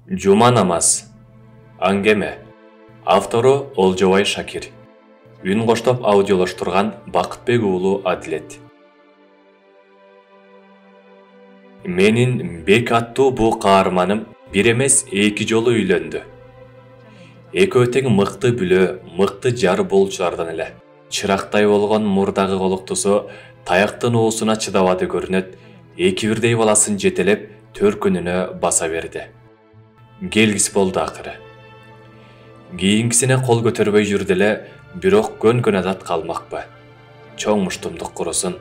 Жума намаз. Аңгеме. Автору Олжобай Шакир. Үн коштоп аудиолоштурган Бакытбек уулу Адилет. Менин Бек аттуу бул каарманым бир эмес эки жолу үйлөндү. Экөө тең мыкты бүлө, мыкты жар болчулардан эле. Чырактай болгон мурдагы колуктусу таяктын уусуна чыдабады көрүнөт. Эки бирдей баласын жетелеп төркүнүнө баса берди. Келгис болду акыры. Кийинкисине кол көтөрбөй жүрдү эле, бирок көнгөн адат калмакпы. Чоң муштумдук курусун.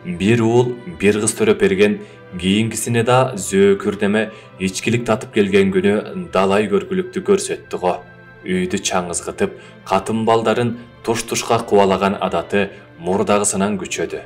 Бир уул, бир кыз төрөп берген, кийинкисине да зөөкүрдеме ичкилик татып келген күнү далай көргүлүктү көрсөттү го. Үйдү чаңызгытып, катын балдарын туш-тушка кубалаган адаты мурдагысынан күчөдү.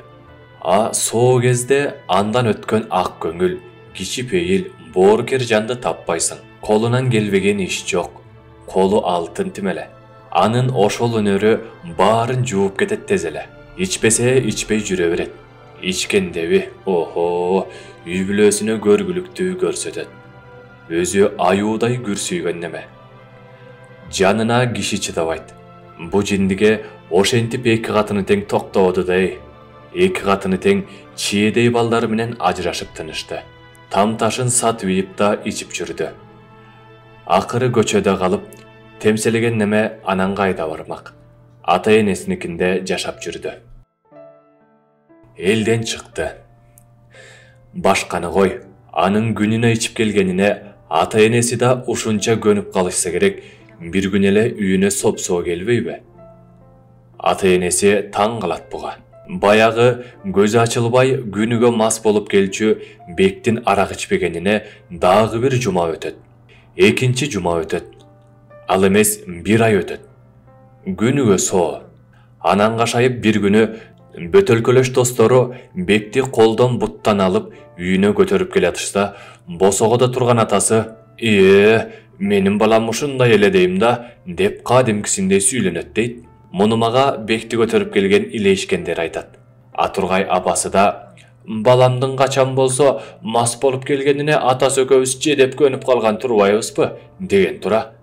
Соо кезде андан өткөн ак көңүл, кичи пейил, боорукер жанды таппайсың. Колунан келбеген иш жок. Колу алтын тимеле. Анын ошол өнөрү баарын жууп кетет тез эле. Ичпесе ичпей жүрө берет. Ичкендеби, үй бүлөсүнө көргүлүктүү көрсөтөт. Өзү аюудай күрсүйгөн неме. Жанына киши чыдабайт. Бу жиндиге ошентип эки катыны тең токтооду да. Эки катыны тең чиедей балдары менен ажырашып тынышты. Там ташын сатып ийип да ичип жүрдү. Акыры көчөдө калып, темселеген неме анан кайда бармак. Ата-энесиникинде жашап жүрдү. Элден чыкты. Башканы кой, анын күнүнө ичип келгенине ата-энеси да ушунча көнүп калышса керек, бир күн эле үйүнө сопсоо келбейби? Ата-энеси таң калат буга. Баягы көзү ачылбай күнүгө мас болуп келчү Бектин арак ичпегенине дагы бир жума өтөт. Экинчи жума өтөт. Ал эмес бир ай өтөт. Күнүгө соо. Анан кашайып бир күнү бөтөлкөлөш достору Бекти колдон буттан алып үйүнө көтөрүп келатышса, босогодо турган атасы менин балам ушундай эле дейм да, деп кадимкисиндей сүйлөнөт дейт. Муну мага Бекти көтөрүп келген илейишкендер айтат. Атургай апасы да баламдын качан болсо мас болуп келгенине атасы экөөбүз жедеп көнүп калган турбайбызбы деген тура.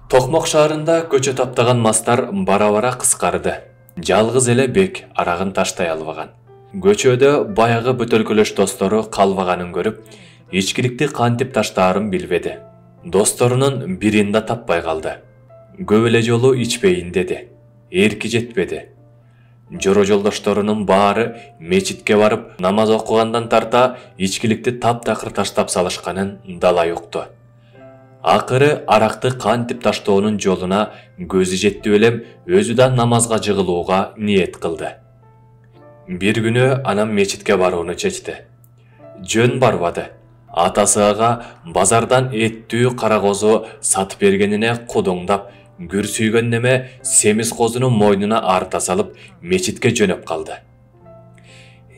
Токмок шаарында көчө таптаган мастар бара-бара кыскарды. Жалгыз эле Бек арагын таштай албаган. Көчөдө баягы бөтөлкөлөш достору калбаганын көрүп, ичкиликти кантип таштаарын билбеди. Досторунун бирин да таппай калды. Көп эле жолу ичпейин деди. Эрки жетпеди. Жоро жолдошторунун баары мечитке барып намаз окугандан тарта ичкиликти таптакыр таштап салышканын далай укту. Акыры аракты кантип таштоонун жолуна көзү жетти элем, өзү да намазга жыгылууга ниет кылды. Бир күнү анан мечитке барууну чечти. Жөн барбады. Атасы ага базардан эттүү кара козу сатып бергенине кудуңдап, күрсүйгөн неме семиз козуну мойнуна арта салып мечитке жөнөп калды.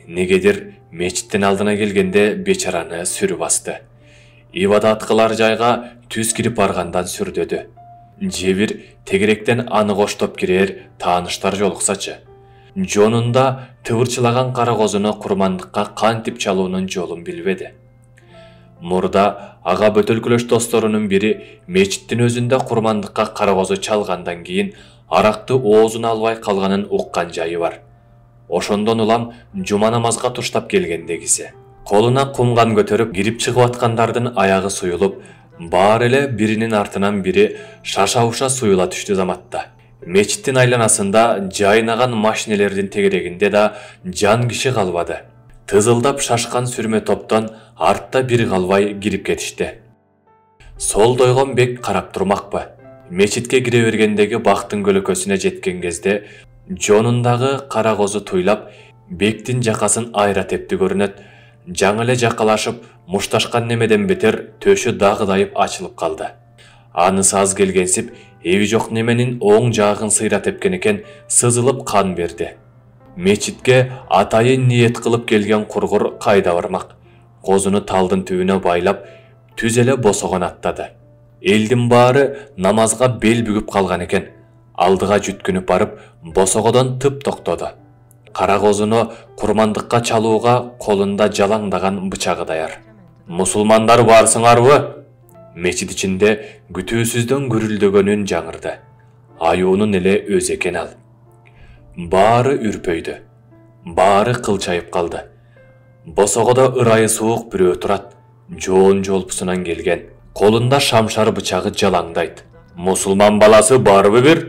Негедир мечиттин алдына келгенде бечараны сүрү басты. Ибадат кылар жайга түз кирип баргандан сүрдөдү. Жебир тегеректен аны коштоп кирер тааныштар жолуксачы. Жонунда тыбырчылаган кара козуну курмандыкка кантип чалуунун жолун билбеди. Мурда ага бөтөлкөлөш досторунун бири мечиттин өзүндө курмандыкка кара козу чалгандан кийин аракты оозуна албай калганын уккан жайы бар. Ошондон улам жума намазга туштап келгендегиси. Колуна кумган көтөрүп кирип чыгып аткандардын аягы суюлуп, баары эле биринин артынан бири шаша-уша суюла түштү заматта. Мечиттин айланасында жайнаган машинелердин тегерегинде да жан киши калбады. Тызылдап шашкан сүрмө топтон артта бир калбай кирип кетишти. Сол дойгон Бек карап турмакпы. Мечитке кире бергендеги бактын көлөкөсүнө жеткен кезде жонундагы кара козу туйлап Бектин жакасын айра тепти көрүнөт. Жаңы эле жакалашып, мушташкан немеден бетер төшү дагыдайып ачылып калды. Анысы аз келгенсип, эби жок неменин оң жагын сыйра тепкен экен, сызылып кан берди. Мечитке атайын ниет кылып келген кургур кайда бармак? Козуну талдын түбүнө байлап, түз эле босогон аттады. Элдин баары намазга бел бүгүп калган экен. Алдыга жүткүнүп барып, босогодон тып токтоду. Кара козуну курмандыкка чалууга колунда жалаңдаган бычагы даяр. Мусулмандар барсыңарбы? Мечит içinde күтүүсүздөн гүрүлдөгөнүн жаңырды. Аюунун эле өзү экен ал. Баары үрпөйдү. Баары кылчайып калды. Босогодо ырайы суук бирөө турат. Жоон жолпусунан келген. Колунда шамшар бычагы жалаңдайт. Мусулман баласы барбы бир?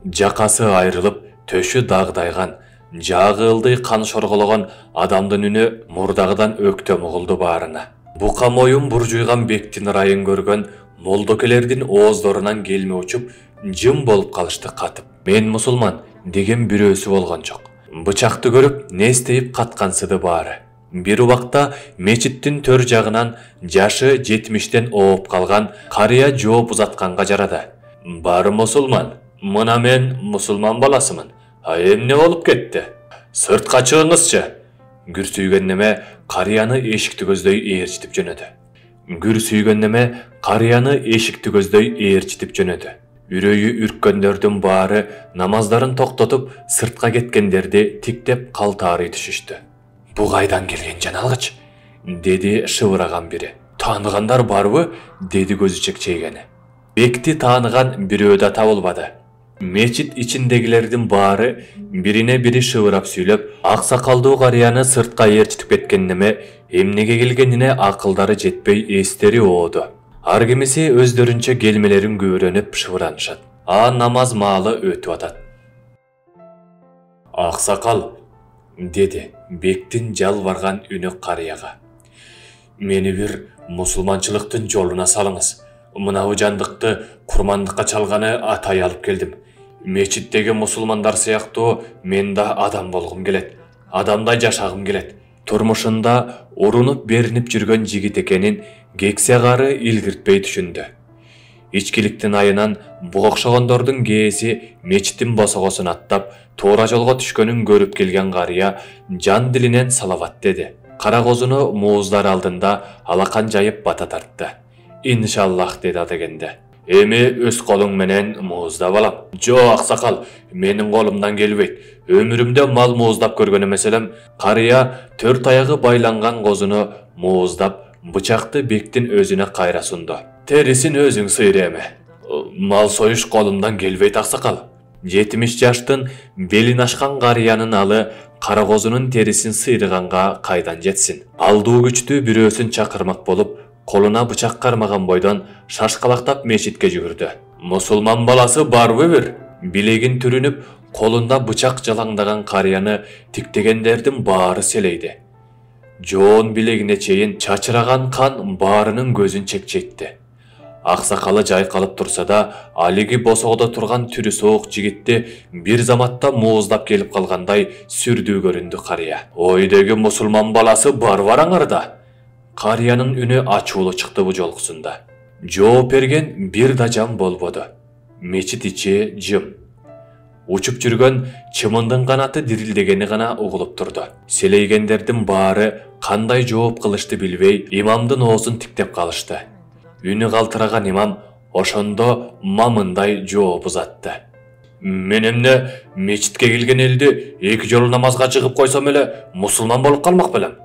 Жакасы айрылып, төшү дагдайган, жагы ылдый кан шоргологон адамдын үнү мурдагыдан өктөм угулду баарына. Бука моюн буржуйган бектин ырайын көргөн молдокелердин ооздорунан келме учуп, жым болуп калышты катып. Мен мусулман деген бирөөсү болгон жок. Бычакты көрүп, не истейип каткансыды баары. Бир убакта мечиттин төр жагынан жашы 70тен ооп калган карыя жооп узатканга жарады. Бары мусулман, мына мен мусулман баласымын. А эмне болуп кетти? Сыртка чыгыңызчы. Күрсүйгөн неме карыяны эшикти көздөй ээрчитип жөнөдү. Күрсүйгөн неме карыяны эшикти көздөй ээрчитип жөнөдү. Үрөйү үрккөндөрдүн баары намаздарын токтотуп, сыртка кеткендерди тиктеп калтаарый түшүштү. Бу кайдан келген жаналгыч? Деди шыбыраган бири. Тааныгандар барбы? Деди көзү чекчейгени. Бекти тааныган бирөө да табылбады. Мечит ичиндегилердин баары бирине бири шыбырап сүйлөп, аксакалдуу карыяны сыртка ээрчитип кеткен неме эмнеге келгенине акылдары жетпей эстери ооду. Ар кимиси өздөрүнчө келмелерин көбүрөнүп шыбыранышат. А намаз маалы өтүп атат. Аксакал, деди бектин жалбарган үнү карыяга. Мени бир мусулманчылыктын жолуна салыңыз. Мынау жандыкты курмандыкка чалганы атай алып келдим. Мечиттеги мусулмандар сыяктуу мен да адам болгум келет. Адамдай жашагым келет. Турмушунда урунуп беринип жүргөн жигит экенин кексе кары илгиртпей түшүндү. Ичкиликтин айынан буга окшогондордун кээси мечиттин босогосун аттап, туура жолго түшкөнүн көрүп келген карыя жан дилинен салават деди. Кара козуну мууздар алдында алакан жайып бата тартты. Иншаллах деди адегенде. Эми өз колуң менен муузда балам. Жо аксакал, менин колумдан келбейт. Өмүрүмдө мал мууздап көргөн эмес элем. Карыя төрт аягы байланган козуну мууздап, бычакты бектин өзүнө кайра сунду. Терисин өзүң сыйыр эме. Мал союш колумдан келбейт аксакал. 70 жаштын белин ашкан карыянын алы кара козунун терисин сыйрыганга кайдан жетсин. Алдуу күчтүү бирөөсүн чакырмак болуп, колуна бычак кармаган бойдон шашкалактап мечитке жүгүрдү. Мусулман баласы барбы бир? Билегин түрүнүп, колунда бычак жалаңдаган карыяны тиктегендердин баары селейди. Жоон билегине чейин чачыраган кан баарынын көзүн чекчейтти. Аксакалы жайкалып турса да, алиги босогодо турган түрү соок жигитти бир заматта мууздап келип калгандай сүрдүү көрүндү карыя. Ой деги мусулман баласы бар аңарда. Карыянын үнү ачуулуу чыкты бу жолкусунда. Жооп берген бир да жан болбоду. Мечит ичи жым. Учуп жүргөн чымындын канаты дирилдегени гана угулуп турду. Селейгендердин баары кандай жооп кылышты билбей, имамдын оозун тиктеп калышты. Үнү калтыраган имам ошондо мамындай жооп узатты. Мен эмне мечитке келген элди эки жолу намазга чыгып койсом эле мусулман болуп калмак белем.